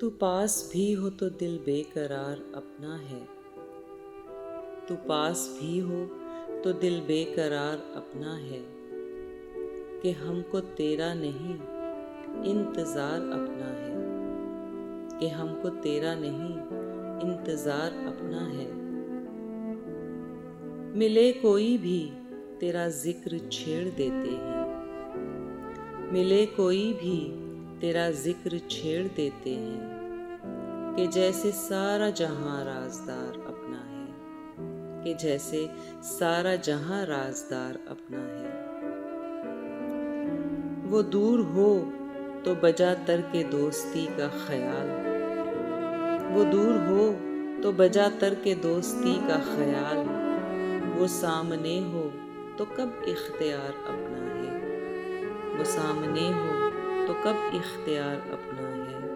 تو پاس بھی ہو تو دل بے قرار اپنا ہے، تو پاس بھی ہو تو دل بے قرار اپنا ہے، کہ ہم کو تیرا نہیں انتظار اپنا ہے، کہ ہم کو تیرا نہیں انتظار اپنا ہے۔ ملے کوئی بھی تیرا ذکر چھیڑ دیتے ہیں، ملے کوئی بھی تیرا ذکر چھیڑ دیتے ہیں، کہ جیسے سارا جہاں رازدار اپنا ہے، کہ جیسے سارا جہاں رازدار اپنا ہے۔ وہ دور ہو تو بجا ترک دوستی کا خیال، وہ دور ہو تو بجا ترک دوستی کا خیال، وہ سامنے ہو تو کب اختیار اپنا ہے، وہ سامنے ہو تو کب اختیار اپنا ہے۔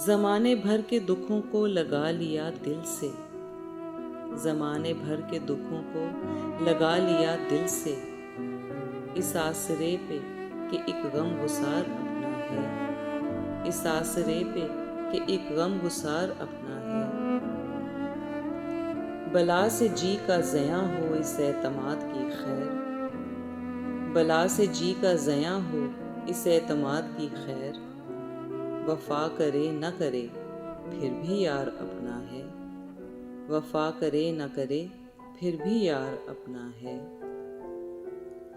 زمانے بھر کے دکھوں کو لگا لیا دل سے، زمانے بھر کے دکھوں کو لگا لیا دل سے، اس آسرے پہ کہ ایک غم گسار اپنا ہے، اس آسرے پہ کہ ایک غم گسار اپنا ہے۔ بلا سے جی کا زیاں ہو اس اعتماد کی خیر، بلا سے جی کا زیاں ہو اس اعتماد کی خیر، وفا کرے نہ کرے پھر بھی یار اپنا ہے، وفا کرے نہ کرے پھر بھی یار اپنا ہے۔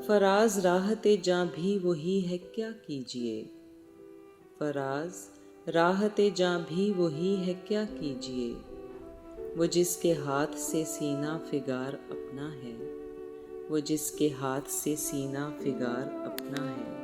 فراز راحت جاں بھی وہی ہے کیا کیجیے، فراز راحت جاں بھی وہی ہے کیا کیجیے، وہ جس کے ہاتھ سے سینہ فگار اپنا ہے، وہ جس کے ہاتھ سے سینہ فگار اپنا ہے۔